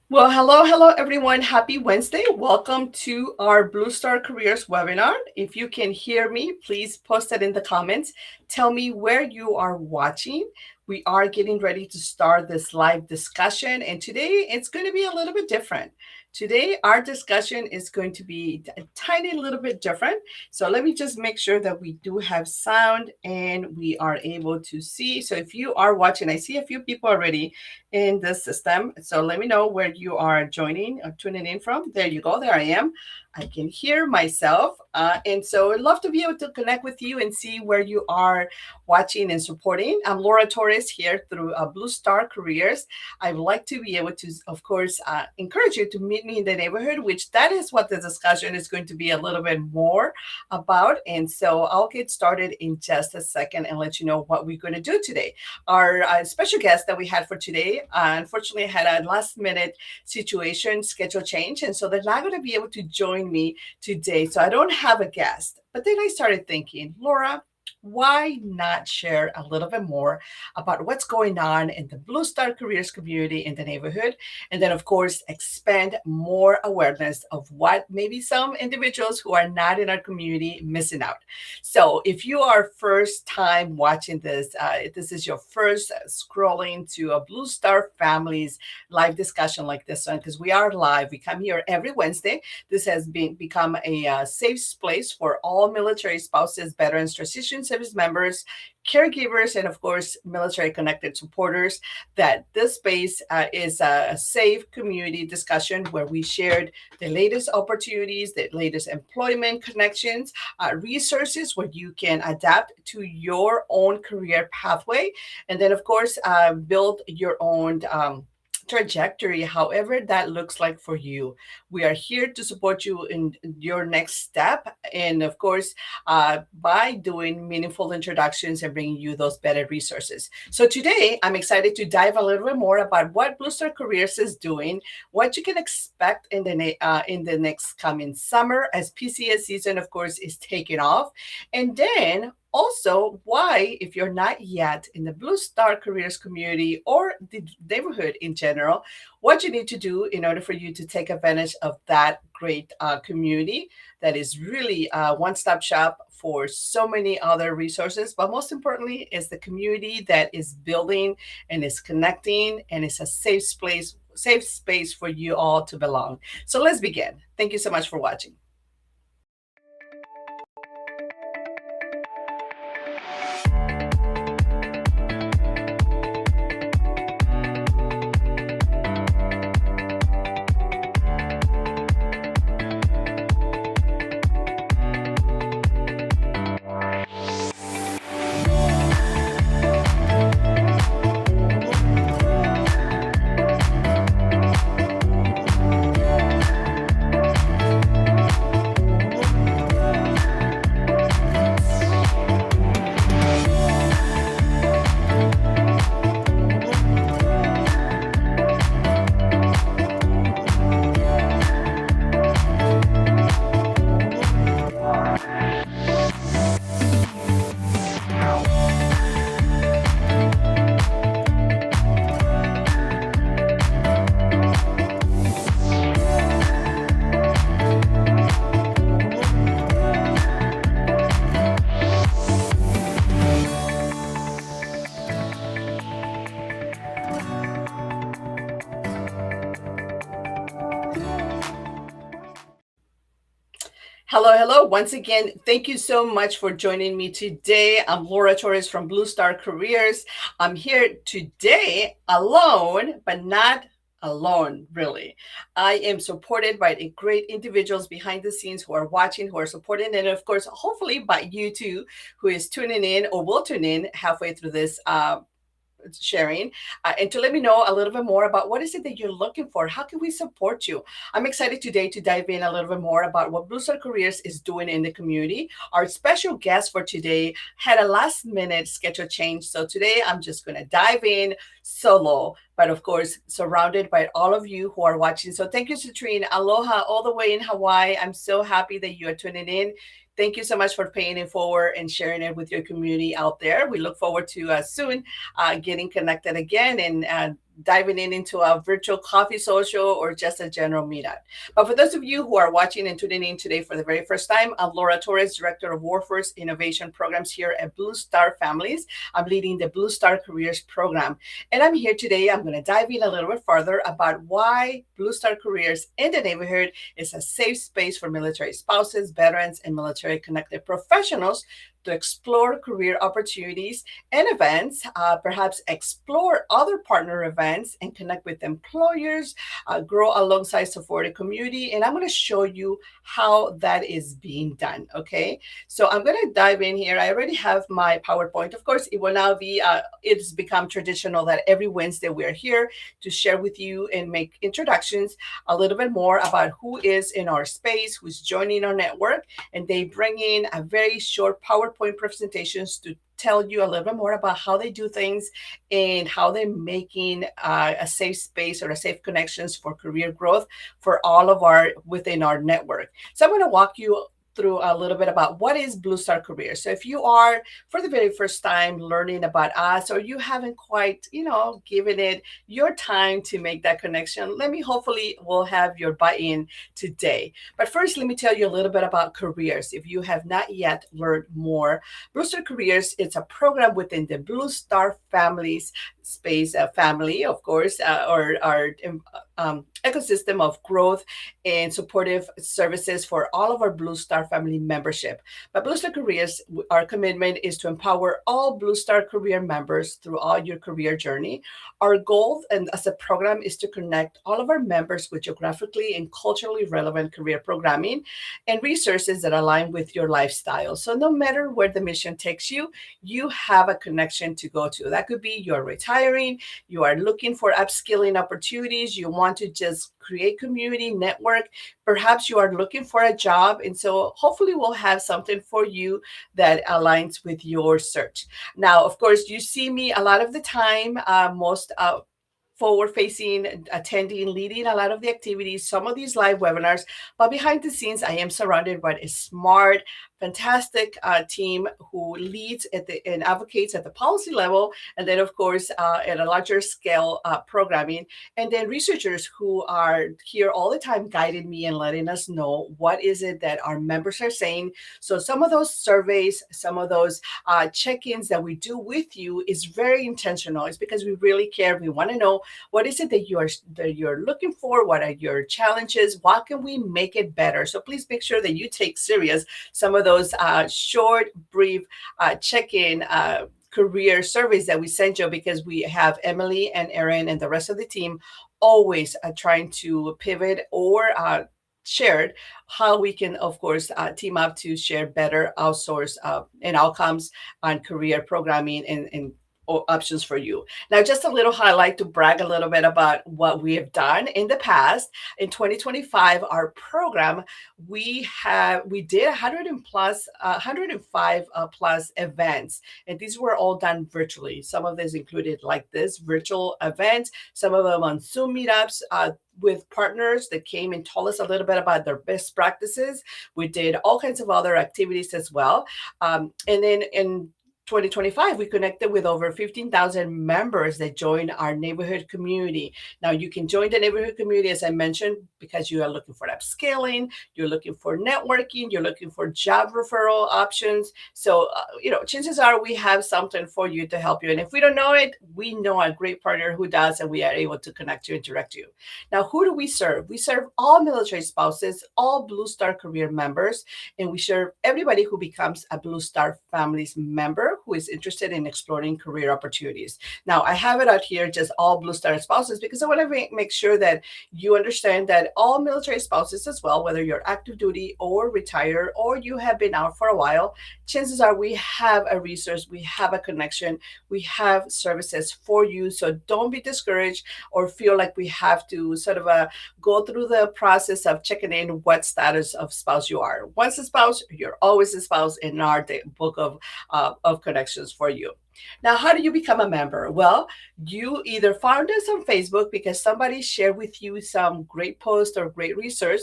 Well, hello, everyone. Happy Wednesday. Welcome to our Blue Star Careers webinar. If you can hear me, please post it in the comments. Tell me where you are watching. We are getting ready to start this live discussion, and today it's going to be a little bit different. Today, our discussion is going to be a tiny little bit different. So, let me just make sure that we do have sound and we are able to see. So, if you are watching, I see a few people already in the system. So let me know where you are joining or tuning in from. There you go. There I am. I can hear myself. And so I'd love to be able to connect with you and see where you are watching and supporting. I'm Laura Torres here through Blue Star Careers. I would like to be able to, of course, encourage you to meet me in the neighborhood, which that is what the discussion is going to be a little bit more about. And so I'll get started in just a second and let you know what we're going to do today. Our special guest that we had for today, unfortunately, had a last minute situation schedule change. And so they're not going to be able to join me today. So I don't have a guest. But then I started thinking, Laura, why not share a little bit more about what's going on in the Blue Star Careers community in the neighborhood? And then, of course, expand more awareness of what maybe some individuals who are not in our community missing out. So, if you are first time watching this, this is your first scrolling to a Blue Star Families live discussion like this one, because we are live. We come here every Wednesday. This has become a safe place for all military spouses, veterans, transition service members, caregivers, and of course, military connected supporters. That this space is a safe community discussion where we shared the latest opportunities, the latest employment connections, resources where you can adapt to your own career pathway, and then, of course, build your own. Trajectory, however that looks like for you. We are here to support you in your next step. And of course, by doing meaningful introductions and bringing you those better resources. So today, I'm excited to dive a little bit more about what Blue Star Careers is doing, what you can expect in the next coming summer as PCS season, of course, is taking off. And then also, why, if you're not yet in the Blue Star Careers community or the neighborhood in general, what you need to do in order for you to take advantage of that great community that is really a one stop shop for so many other resources. But most importantly, is the community that is building and is connecting and is a safe space for you all to belong. So let's begin. Thank you so much for watching. Hello. Once again, thank you so much for joining me today. I'm Laura Torres from Blue Star Careers. I'm here today alone, but not alone, really. I am supported by the great individuals behind the scenes who are watching, who are supporting, and of course, hopefully by you too, who is tuning in or will tune in halfway through this sharing, and to let me know a little bit more about what is it that you're looking for. How can we support you? I'm excited today to dive in a little bit more about what Blue Star Careers is doing in the community. Our special guest for today had a last minute schedule change. So today I'm just going to dive in solo, but of course, surrounded by all of you who are watching. So thank you, Citrine. Aloha all the way in Hawaii. I'm so happy that you are tuning in. Thank you so much for paying it forward and sharing it with your community out there. We look forward to soon getting connected again and diving into a virtual coffee social or just a general meetup. But for those of you who are watching and tuning in today for the very first time, I'm Laura Torres, Director of Workforce Innovation Programs here at Blue Star Families. I'm leading the Blue Star Careers program. And I'm here today. I'm going to dive in a little bit further about why Blue Star Careers in the neighborhood is a safe space for military spouses, veterans, and military connected professionals to explore career opportunities and events, perhaps explore other partner events and connect with employers, grow alongside supported community. And I'm going to show you how that is being done. Okay, so I'm going to dive in here. I already have my PowerPoint. Of course, it will now be, it's become traditional that every Wednesday we're here to share with you and make introductions a little bit more about who is in our space, who's joining our network, and they bring in a very short PowerPoint presentations to tell you a little bit more about how they do things and how they're making a safe space or a safe connections for career growth for all of our within our network. So I'm going to walk you through a little bit about what is Blue Star Careers. So if you are for the very first time learning about us, or you haven't quite, given it your time to make that connection, let me hopefully will have your buy-in today. But first, let me tell you a little bit about careers. If you have not yet learned more, Blue Star Careers is a program within the Blue Star Families space, family, of course, or our ecosystem of growth and supportive services for all of our Blue Star family membership. But Blue Star Careers, our commitment is to empower all Blue Star career members throughout your career journey. Our goal and as a program is to connect all of our members with geographically and culturally relevant career programming and resources that align with your lifestyle. So no matter where the mission takes you, you have a connection to go to. That could be you're retiring, you are looking for upskilling opportunities, you want to just create community, network, perhaps you are looking for a job. And so hopefully we'll have something for you that aligns with your search. Now, of course, you see me a lot of the time, most forward facing, attending, leading a lot of the activities, some of these live webinars, but behind the scenes, I am surrounded by a smart, fantastic team who leads and advocates at the policy level, and then of course at a larger scale programming, and then researchers who are here all the time guiding me and letting us know what is it that our members are saying. So some of those surveys, some of those check-ins that we do with you is very intentional. It's because we really care. We want to know what is it that you're looking for, what are your challenges, what can we make it better. So please make sure that you take serious some of those short, brief check-in career surveys that we send you, because we have Emily and Erin and the rest of the team always trying to pivot or shared how we can, of course, team up to share better outsource and outcomes on career programming and options for you. Now, just a little highlight to brag a little bit about what we have done in the past. In 2025, our program, we did 105 plus events, and these were all done virtually. Some of this included like this virtual events, some of them on Zoom meetups, with partners that came and told us a little bit about their best practices. We did all kinds of other activities as well. And then in 2025, we connected with over 15,000 members that joined our neighborhood community. Now, you can join the neighborhood community, as I mentioned, because you are looking for upscaling, you're looking for networking, you're looking for job referral options. So, chances are we have something for you to help you. And if we don't know it, we know a great partner who does, and we are able to connect you and direct you. Now, who do we serve? We serve all military spouses, all Blue Star career members, and we serve everybody who becomes a Blue Star Families member who is interested in exploring career opportunities. Now, I have it out here, just all Blue Star spouses, because I want to make sure that you understand that all military spouses as well, whether you're active duty or retired, or you have been out for a while, chances are we have a resource, we have a connection, we have services for you. So don't be discouraged or feel like we have to sort of go through the process of checking in what status of spouse you are. Once a spouse, you're always a spouse in our book of connections for you. Now, how do you become a member? Well, you either found us on Facebook because somebody shared with you some great post or great research.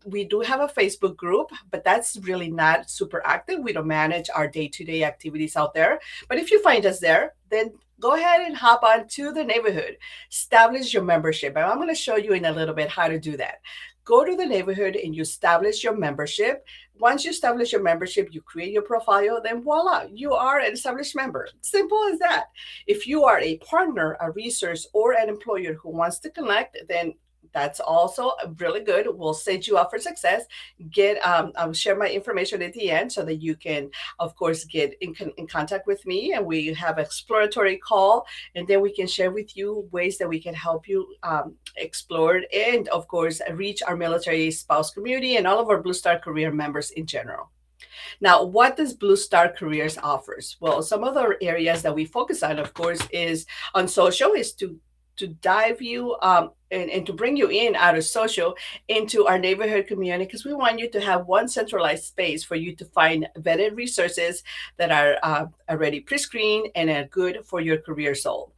We do have a Facebook group, but that's really not super active. We don't manage our day-to-day activities out there. But if you find us there, then go ahead and hop on to the neighborhood. Establish your membership. And I'm going to show you in a little bit how to do that. Go to the neighborhood and you establish your membership. Once you establish your membership, you create your profile, then voila, you are an established member. Simple as that. If you are a partner, a resource, or an employer who wants to connect, then that's also really good. We'll set you up for success. I'll share my information at the end so that you can, of course, get in contact with me, and we have exploratory call, and then we can share with you ways that we can help you explore and, of course, reach our military spouse community and all of our Blue Star Career members in general. Now, what does Blue Star Careers offers? Well, some other areas that we focus on, of course, is on social, is to dive you and to bring you in out of social into our neighborhood community, because we want you to have one centralized space for you to find vetted resources that are already pre-screened and are good for your career soul.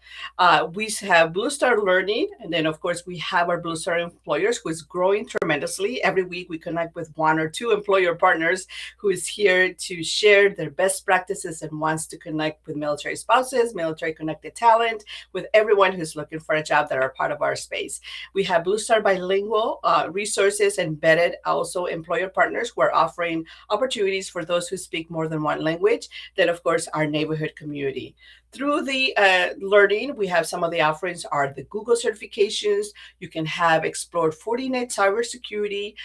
We have Blue Star Learning, and then of course we have our Blue Star Employers, who is growing tremendously. Every week we connect with one or two employer partners who is here to share their best practices and wants to connect with military spouses, military connected talent, with everyone who's looking for a job that are part of our space. We have Blue Star Bilingual resources embedded, also employer partners who are offering opportunities for those who speak more than one language. Then, of course, our neighborhood community. Through the learning, we have some of the offerings are the Google certifications. You can have explored Fortinet cybersecurity.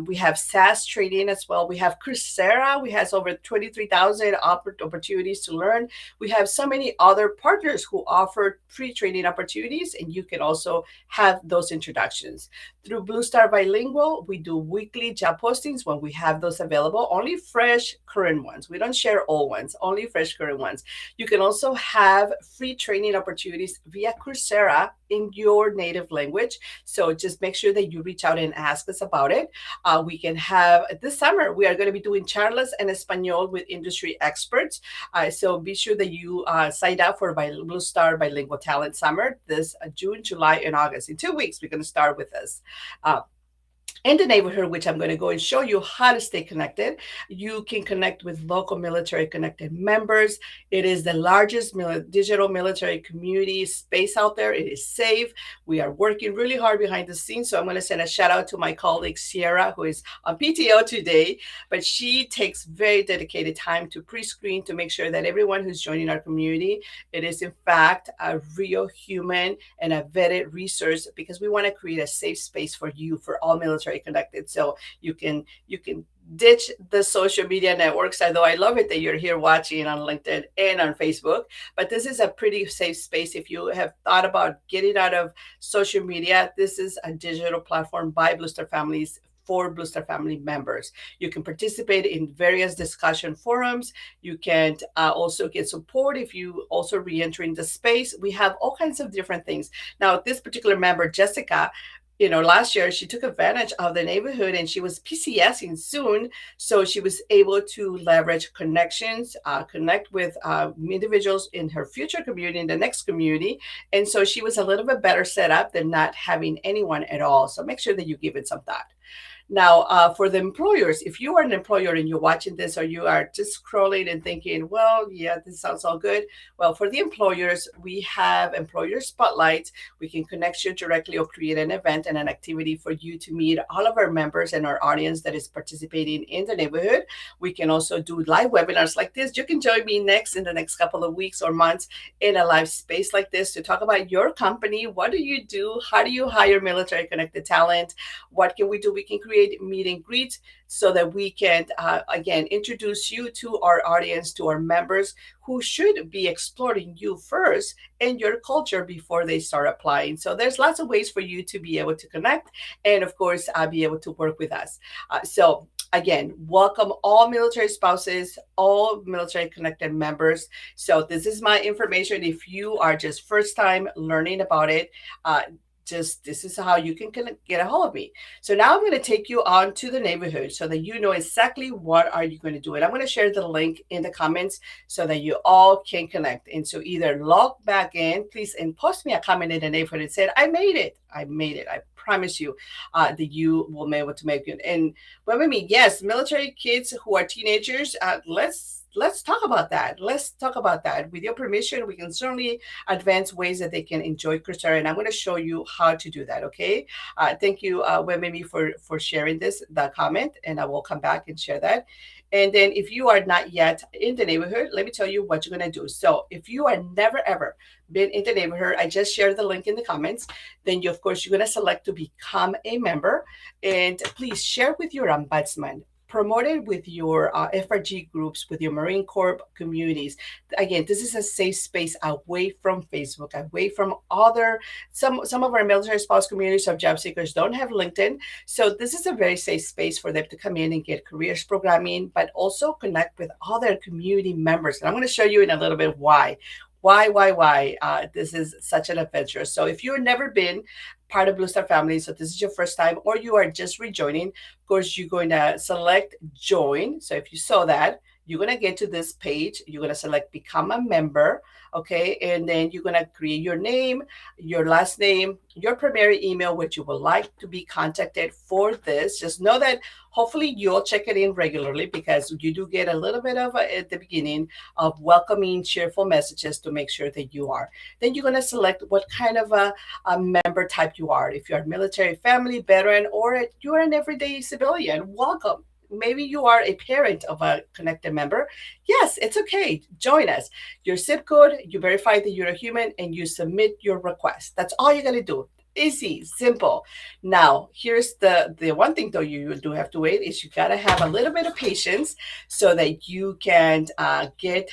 We have SaaS training as well. We have Coursera. We have over 23,000 opportunities to learn. We have so many other partners who offer pre-training opportunities, and you can also have those introductions. Through Blue Star Bilingual, we do weekly job postings when we have those available, only fresh, current ones. We don't share old ones, only fresh, current ones. You can also have free training opportunities via Coursera in your native language. So just make sure that you reach out and ask us about it. We can have, this summer, we are going to be doing charlas en español with industry experts. So be sure that you sign up for Blue Star Bilingual Talent Summer this June, July, and August. In 2 weeks, we're going to start with this. In the neighborhood, which I'm going to go and show you how to stay connected. You can connect with local military connected members. It is the largest digital military community space out there. It is safe. We are working really hard behind the scenes. So I'm going to send a shout out to my colleague, Sierra, who is on PTO today, but she takes very dedicated time to pre-screen to make sure that everyone who's joining our community, it is in fact a real human and a vetted resource, because we want to create a safe space for you, for all military connected. So you can ditch the social media networks, although I love it that you're here watching on LinkedIn and on Facebook. But this is a pretty safe space. If you have thought about getting out of social media, this is a digital platform by Blue Star Families for Blue Star family members. You can participate in various discussion forums. You can also get support if you also re-entering the space. We have all kinds of different things. Now, this particular member, Jessica, last year she took advantage of the neighborhood and she was PCSing soon. So she was able to leverage connections, connect with individuals in her future community, in the next community. And so she was a little bit better set up than not having anyone at all. So make sure that you give it some thought. Now, for the employers, if you are an employer and you're watching this, or you are just scrolling and thinking, well, yeah, this sounds all good. Well, for the employers, we have employer spotlights. We can connect you directly or create an event and an activity for you to meet all of our members and our audience that is participating in the neighborhood. We can also do live webinars like this. You can join me in the next couple of weeks or months in a live space like this to talk about your company. What do you do? How do you hire military connected talent? What can we do? We can create meet and greet so that we can, again, introduce you to our audience, to our members who should be exploring you first and your culture before they start applying. So there's lots of ways for you to be able to connect and, of course, be able to work with us. So again, welcome all military spouses, all military connected members. So this is my information. If you are just first time learning about it, this is how you can get a hold of me. So now I'm going to take you on to the neighborhood so that you know exactly what are you going to do. And I'm going to share the link in the comments so that you all can connect. And so either log back in, please, and post me a comment in the neighborhood and say, I made it. I made it. I promise you that you will be able to make it. And with me, yes, military kids who are teenagers, let's let's talk about that. Let's talk about that. With your permission, we can certainly advance ways that they can enjoy Coursera, and I'm going to show you how to do that. Okay. Thank you, Wemimi, for sharing the comment, and I will come back and share that. And then if you are not yet in the neighborhood, let me tell you what you're going to do. So if you are never ever been in the neighborhood, I just shared the link in the comments. Then you, of course, you're going to select to become a member, and please share with your ombudsman. Promote it with your FRG groups, with your Marine Corps communities. Again, this is a safe space away from Facebook, away from other. Some of our military spouse communities of job seekers don't have LinkedIn, so this is a very safe space for them to come in and get careers programming, but also connect with other community members. And I'm going to show you in a little bit why. Why this is such an adventure. So if you've never been part of Blue Star family, so this is your first time, or you are just rejoining, of course, you're going to select join. So if you saw that, you're going to get to this page. You're going to select become a member. Okay. And then you're going to create your name, your last name, your primary email, which you would like to be contacted for this. Just know that hopefully you'll check it in regularly, because you do get a little bit of at the beginning of welcoming, cheerful messages to make sure that you are. Then you're going to select what kind of a member type you are. If you're a military family, veteran, or you're an everyday civilian, welcome. Maybe you are a parent of a connected member. Yes, it's okay. Join us. Your zip code, you verify that you're a human, and you submit your request. That's all you're going to do. Easy, simple. Now, here's the one thing though you do have to wait is you got to have a little bit of patience so that you can get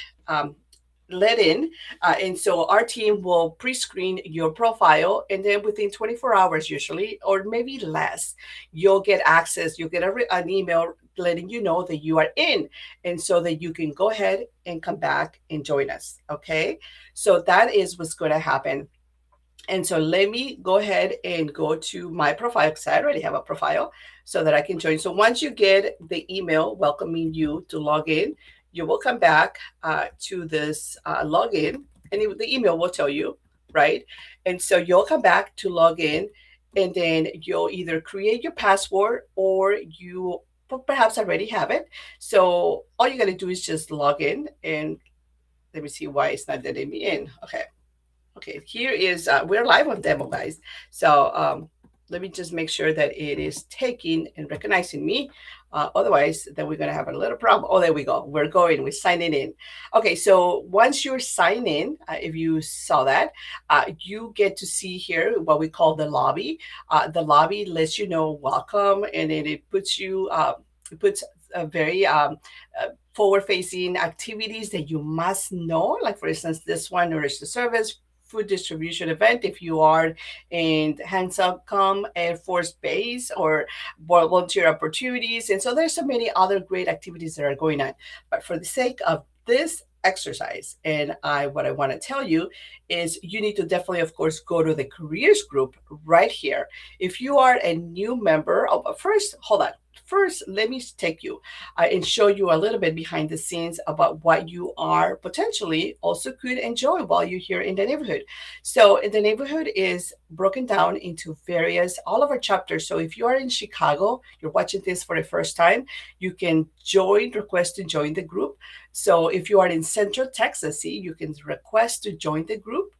let in. And so our team will pre-screen your profile, and then within 24 hours usually, or maybe less, you'll get access. You'll get an email letting you know that you are in, and so that you can go ahead and come back and join us. Okay. So that is what's going to happen. And so let me go ahead and go to my profile, because I already have a profile, so that I can join. So once you get the email welcoming you to log in, you will come back to this login, and the email will tell you, right? And so you'll come back to log in, and then you'll either create your password, or you perhaps already have it. So all you got to do is just log in, and let me see why it's not letting me in. Okay, here is, we're live on demo, guys. So let me just make sure that it is taking and recognizing me. Otherwise, then we're going to have a little problem. Oh, there we go. We're signing in. Okay, so once you're signed in, if you saw that, you get to see here what we call the lobby. The lobby lets you know welcome, and then it puts you, it puts a very forward-facing activities that you must know. Like, for instance, this one, Nourish the Service, food distribution event if you are in HANSOCOM Air Force Base, or volunteer opportunities. And so there's so many other great activities that are going on. But for the sake of this exercise, and what I want to tell you is you need to definitely, of course, go to the careers group right here. If you are a new member, first, hold on. First, let me take you and show you a little bit behind the scenes about what you are potentially also could enjoy while you're here in the neighborhood. So the neighborhood is broken down into various, all of our chapters. So if you are in Chicago, you're watching this for the first time, you can request to join the group. So if you are in Central Texas, you can request to join the group,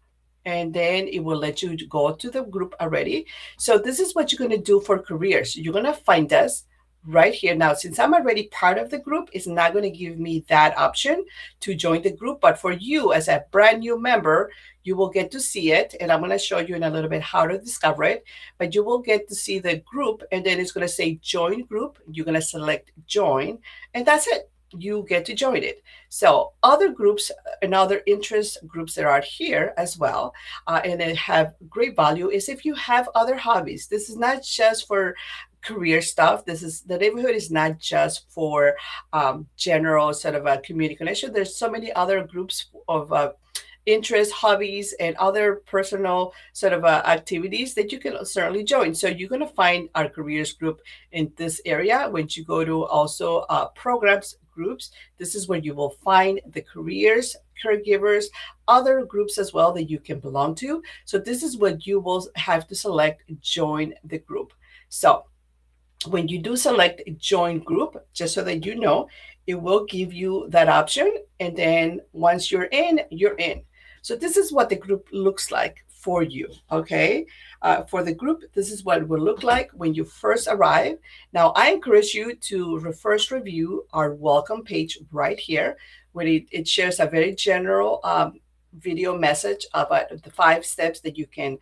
and then it will let you go to the group already. So this is what you're going to do for careers. You're going to find us right here. Now, since I'm already part of the group, it's not going to give me that option to join the group. But for you as a brand new member, you will get to see it. And I'm going to show you in a little bit how to discover it. But you will get to see the group, and then it's going to say join group. You're going to select join, and that's it. You get to join it. So other groups and other interest groups that are here as well, and they have great value, is if you have other hobbies. This is not just for career stuff. The neighborhood is not just for general sort of a community connection. There's so many other groups of interests, hobbies, and other personal sort of activities that you can certainly join. So you're going to find our careers group in this area. When you go to also programs groups, this is where you will find the careers, caregivers, other groups as well that you can belong to. So this is what you will have to select, join the group. So When you do select join group, just so that you know, it will give you that option. And then once you're in, you're in. So this is what the group looks like for you. Okay. For the group, this is what it will look like when you first arrive. Now, I encourage you to first review our welcome page right here, where it shares a very general video message about the 5 steps that you can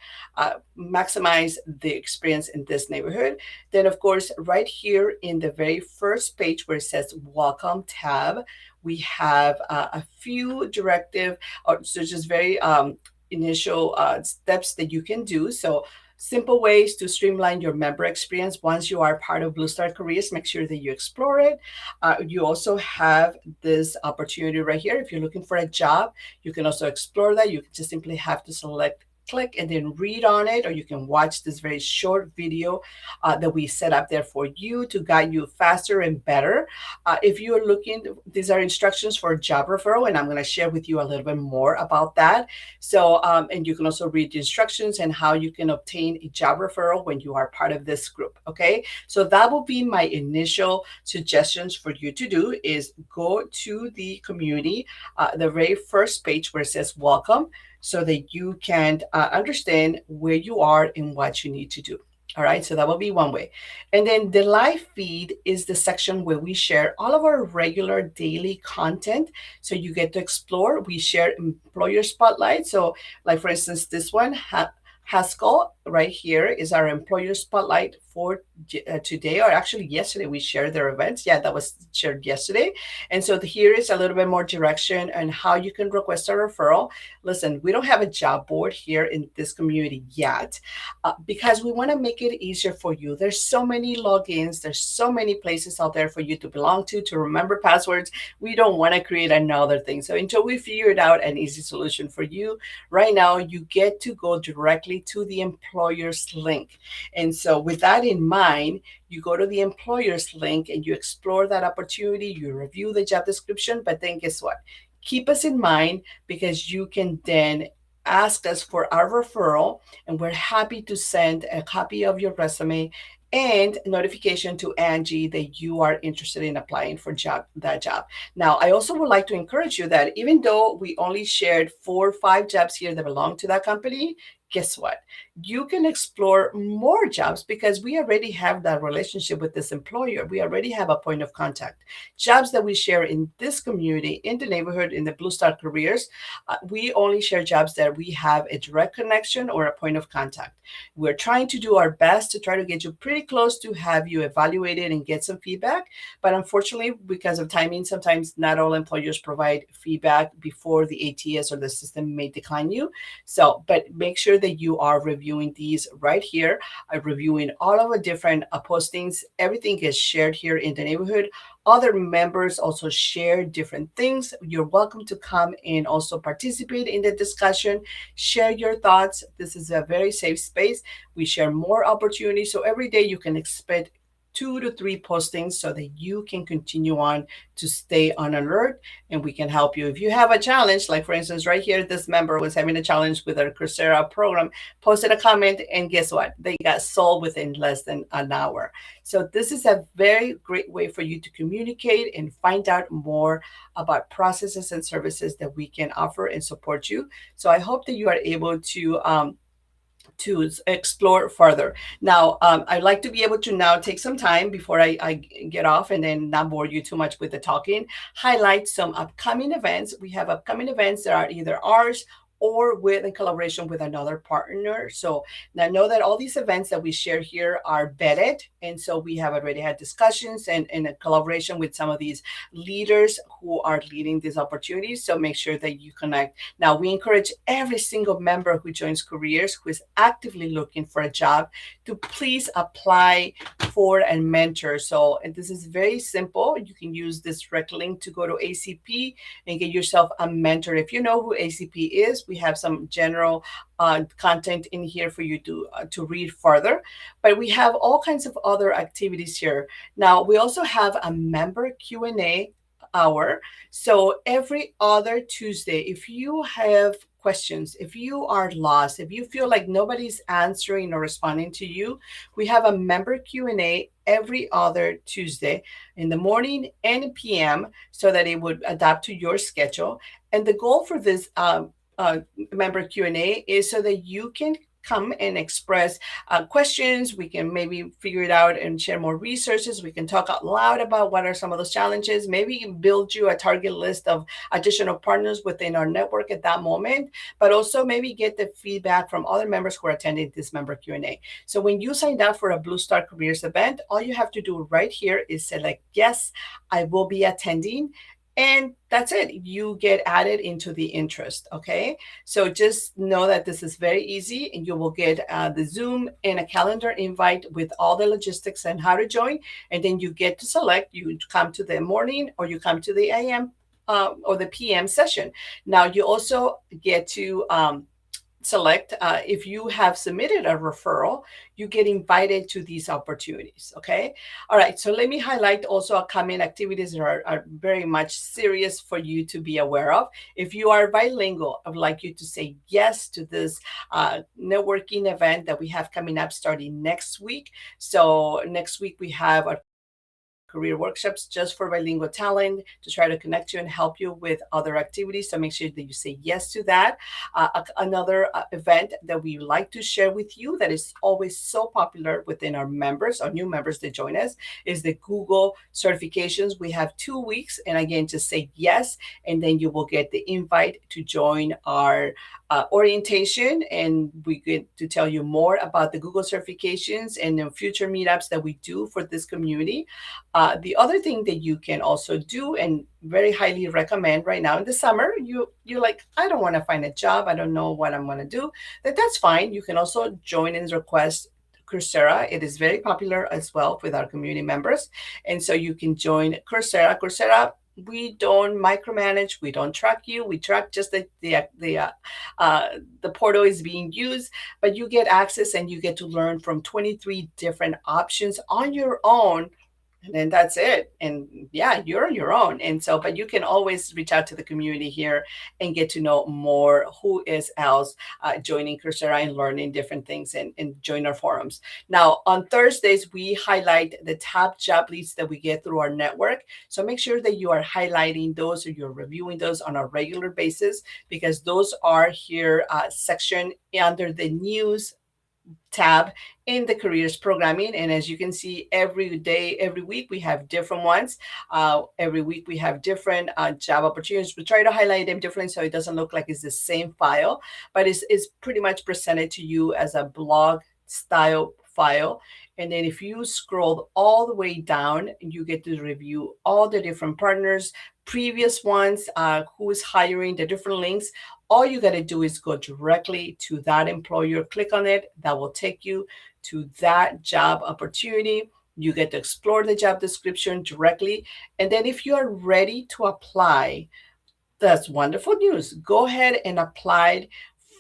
maximize the experience in this neighborhood. Then, of course, right here in the very first page where it says Welcome tab, we have a few directive, or so just very initial steps that you can do. So, simple ways to streamline your member experience once you are part of Blue Star Careers. Make sure that you explore it. You also have this opportunity right here. If you're looking for a job, you can also explore that. You just simply have to select, click, and then read on it, or you can watch this very short video that we set up there for you to guide you faster and better. If you're looking, these are instructions for job referral, and I'm going to share with you a little bit more about that. So, and you can also read the instructions and how you can obtain a job referral when you are part of this group. Okay, so that will be my initial suggestions for you to do: is go to the community, the very first page where it says welcome, so that you can understand where you are and what you need to do. All right, so that will be one way. And then the live feed is the section where we share all of our regular daily content. So you get to explore. We share employer spotlight. So, like for instance, this one, Haskell right here is our employer spotlight for today, or actually yesterday. We shared their events. Yeah, that was shared yesterday. And so here is a little bit more direction on how you can request a referral. Listen, we don't have a job board here in this community yet, because we want to make it easier for you. There's so many logins. There's so many places out there for you to belong to remember passwords. We don't want to create another thing. So until we figured out an easy solution for you, right now you get to go directly to the employer's link. And so with that in mind, you go to the employer's link and you explore that opportunity, you review the job description, but then guess what? Keep us in mind, because you can then ask us for our referral, and we're happy to send a copy of your resume and notification to Angie that you are interested in applying for that job. Now, I also would like to encourage you that even though we only shared 4 or 5 jobs here that belong to that company, guess what? You can explore more jobs, because we already have that relationship with this employer. We already have a point of contact. Jobs that we share in this community, in the neighborhood, in the Blue Star Careers, we only share jobs that we have a direct connection or a point of contact. We're trying to do our best to try to get you pretty close to have you evaluated and get some feedback. But unfortunately, because of timing, sometimes not all employers provide feedback before the ATS or the system may decline you. So, but make sure that you are reviewing these right here, reviewing all of the different postings. Everything is shared here in the neighborhood. Other members also share different things. You're welcome to come and also participate in the discussion, share your thoughts. This is a very safe space. We share more opportunities. So every day you can expect 2 to 3 postings so that you can continue on to stay on alert, and we can help you. If you have a challenge, like for instance, right here, this member was having a challenge with our Coursera program, posted a comment, and guess what? They got solved within less than an hour. So this is a very great way for you to communicate and find out more about processes and services that we can offer and support you. So I hope that you are able to explore further. Now, I'd like to be able to now take some time before I get off and then not bore you too much with the talking, highlight some upcoming events. We have upcoming events that are either ours or with in collaboration with another partner. So now know that all these events that we share here are vetted. And so we have already had discussions and in a collaboration with some of these leaders who are leading these opportunities. So make sure that you connect. Now, we encourage every single member who joins Careers, who is actively looking for a job, to please apply for and mentor. So, and this is very simple. You can use this direct link to go to ACP and get yourself a mentor. If you know who ACP is, we have some general content in here for you to read further. But we have all kinds of other activities here. Now, we also have a member Q&A hour. So every other Tuesday, if you have questions, if you are lost, if you feel like nobody's answering or responding to you, we have a member Q&A every other Tuesday in the morning and PM so that it would adapt to your schedule. And the goal for this member Q&A is so that you can come and express questions. We can maybe figure it out and share more resources. We can talk out loud about what are some of those challenges, maybe build you a target list of additional partners within our network at that moment, but also maybe get the feedback from other members who are attending this member Q&A. So when you signed up for a Blue Star Careers event, all you have to do right here is select, yes, I will be attending. And that's it. You get added into the interest. Okay. So just know that this is very easy, and you will get the Zoom and a calendar invite with all the logistics and how to join. And then you get to select, you come to the morning or you come to the AM or the PM session. Now you also get to select if you have submitted a referral, you get invited to these opportunities. Okay. All right. So let me highlight also upcoming activities that are very much serious for you to be aware of. If you are bilingual, I would like you to say yes to this networking event that we have coming up starting next week. So next week we have a career workshops just for bilingual talent to try to connect you and help you with other activities. So make sure that you say yes to that. Another event that we like to share with you that is always so popular within our members, our new members that join us, is the Google certifications. We have 2 weeks. And again, just say yes, and then you will get the invite to join our orientation, and we get to tell you more about the Google certifications and the future meetups that we do for this community. The other thing that you can also do and very highly recommend right now in the summer, you're like, I don't want to find a job, I don't know what I'm going to do. That's fine. You can also join and request Coursera. It is very popular as well with our community members. And so you can join Coursera. Coursera, we don't micromanage, we don't track you, we track just the portal is being used, but you get access and you get to learn from 23 different options on your own. And then that's it. And yeah, you're on your own. And so, but you can always reach out to the community here and get to know more who is else joining Coursera and learning different things and join our forums. Now, on Thursdays, we highlight the top job leads that we get through our network. So make sure that you are highlighting those or you're reviewing those on a regular basis, because those are here section under the news tab in the careers programming. And as you can see, every day, every week, we have different ones. Every week we have different job opportunities. We try to highlight them differently so it doesn't look like it's the same file, but it's pretty much presented to you as a blog style file. And then if you scroll all the way down, you get to review all the different partners, previous ones, who is hiring, the different links. All you got to do is go directly to that employer, click on it. That will take you to that job opportunity. You get to explore the job description directly. And then if you are ready to apply, that's wonderful news. Go ahead and apply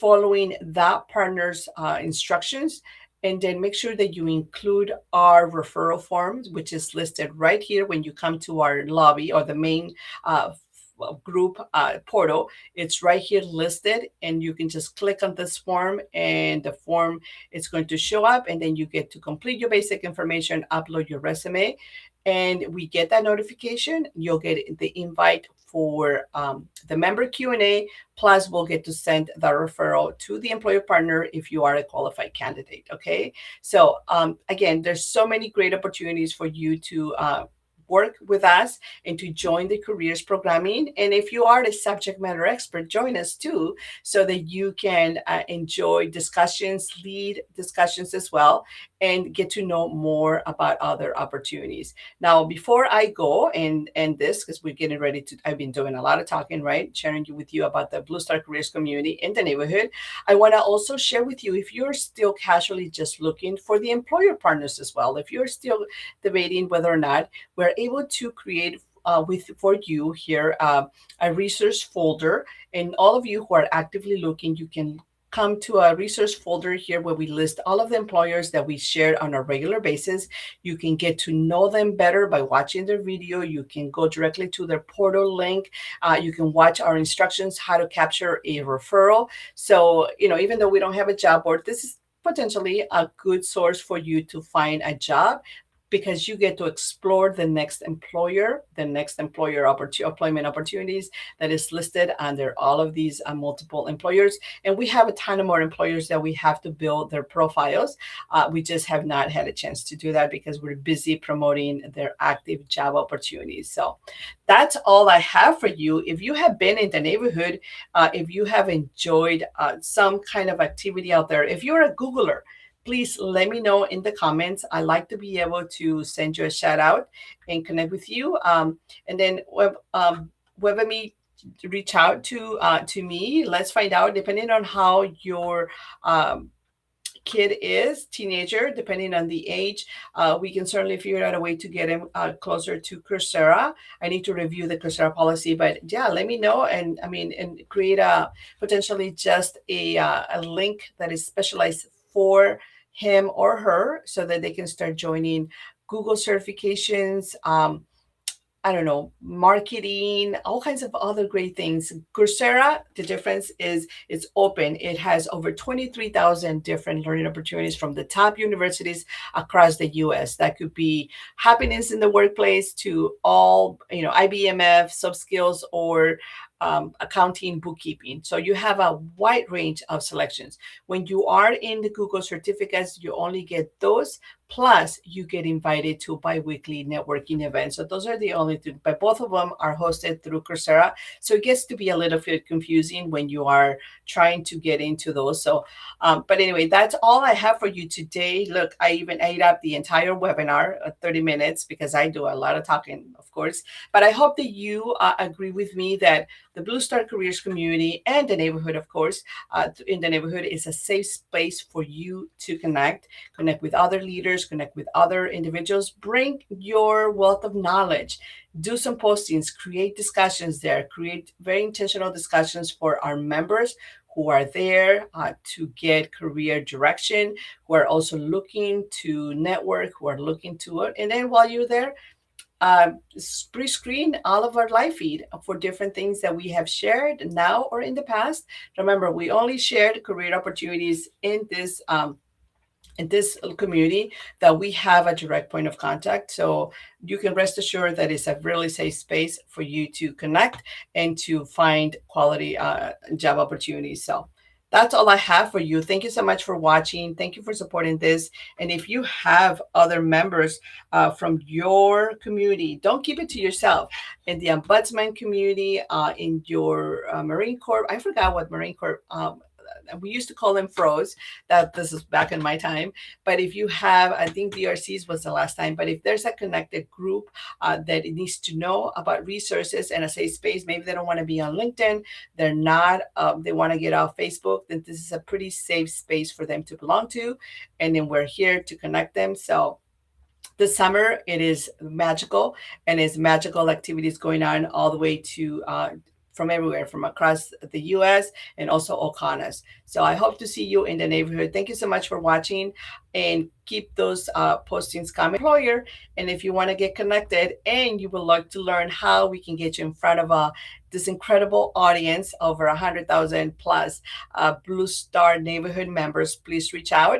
following that partner's instructions. And then make sure that you include our referral forms, which is listed right here when you come to our lobby or the main group portal. It's right here listed, and you can just click on this form, and the form is going to show up, and then you get to complete your basic information, upload your resume, and we get that notification. You'll get the invite for the member Q&A, plus we'll get to send the referral to the employer partner if you are a qualified candidate. Okay, so again, there's so many great opportunities for you to work with us and to join the careers programming. And if you are a subject matter expert, join us too, so that you can enjoy discussions, lead discussions as well, and get to know more about other opportunities. Now, before I go and end this, because we're getting ready to, I've been doing a lot of talking, right? Sharing with you about the Blue Star Careers community in the neighborhood. I want to also share with you, if you're still casually just looking for the employer partners as well, if you're still debating whether or not, we're able to create for you here a resource folder. And all of you who are actively looking, you can come to a resource folder here where we list all of the employers that we share on a regular basis. You can get to know them better by watching their video. You can go directly to their portal link. You can watch our instructions how to capture a referral. So, even though we don't have a job board, this is potentially a good source for you to find a job, because you get to explore the next employer employment opportunities that is listed under all of these multiple employers. And we have a ton of more employers that we have to build their profiles. We just have not had a chance to do that because we're busy promoting their active job opportunities. So that's all I have for you. If you have been in the neighborhood, if you have enjoyed some kind of activity out there, if you're a Googler, please let me know in the comments. I like to be able to send you a shout out and connect with you. And then whether me reach out to me, let's find out, depending on how your kid is, teenager, depending on the age, we can certainly figure out a way to get him closer to Coursera. I need to review the Coursera policy, but yeah, let me know. And and create a potentially just a link that is specialized for him or her so that they can start joining Google certifications, I don't know, marketing, all kinds of other great things. Coursera, the difference is it's open. It has over 23,000 different learning opportunities from the top universities across the US. That could be happiness in the workplace to all, IBMF, soft skills, or accounting, bookkeeping. So you have a wide range of selections. When you are in the Google certificates, you only get those. Plus, you get invited to bi-weekly networking events. So those are the only two, but both of them are hosted through Coursera. So it gets to be a little bit confusing when you are trying to get into those. So, but anyway, that's all I have for you today. Look, I even ate up the entire webinar, 30 minutes, because I do a lot of talking, of course. But I hope that you agree with me that the Blue Star Careers community and the neighborhood, of course, in the neighborhood is a safe space for you to connect with other leaders, connect with other individuals, bring your wealth of knowledge, do some postings, create discussions there, create very intentional discussions for our members who are there to get career direction, who are also looking to network, who are looking to it. And then while you're there, pre-screen all of our live feed for different things that we have shared now or in the past. Remember, we only shared career opportunities in this community that we have a direct point of contact. So you can rest assured that it's a really safe space for you to connect and to find quality job opportunities. So that's all I have for you. Thank you so much for watching. Thank you for supporting this. And if you have other members from your community, don't keep it to yourself. In the Ombudsman community, in your Marine Corps, I forgot what Marine Corps, we used to call them froze. That this is back in my time. But if you have, I think DRCs was the last time. But if there's a connected group that needs to know about resources and a safe space, maybe they don't want to be on LinkedIn, they're not, they want to get off Facebook, then this is a pretty safe space for them to belong to. And then we're here to connect them. So this summer, it is magical, and it's magical activities going on all the way to from everywhere, from across the US and also Ocanas. So I hope to see you in the neighborhood. Thank you so much for watching, and keep those postings coming. Employer, and if you want to get connected and you would like to learn how we can get you in front of this incredible audience, over 100,000 plus Blue Star neighborhood members, please reach out.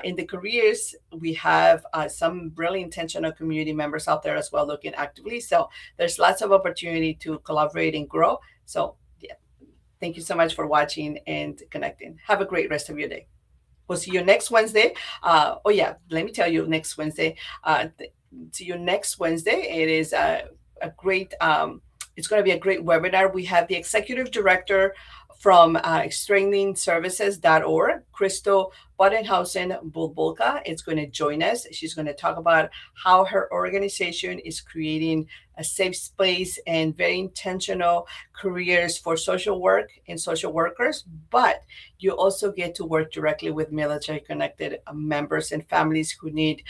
In the careers, we have some really intentional community members out there as well looking actively. So there's lots of opportunity to collaborate and grow. So yeah, thank you so much for watching and connecting. Have a great rest of your day. We'll see you next Wednesday. Oh yeah, let me tell you, next Wednesday. See you next Wednesday. It is a great. It's going to be a great webinar. We have the executive director from strengtheningservices.org, Crystal Bodenhausen Bulbulka, is going to join us. She's going to talk about how her organization is creating a safe space and very intentional careers for social work and social workers. But you also get to work directly with military connected members and families who need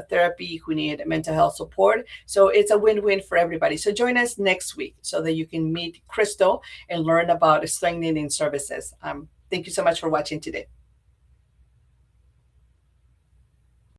therapy, who need mental health support. So it's a win-win for everybody. So join us next week so that you can meet Crystal and learn about strengthening services. Thank you so much for watching today.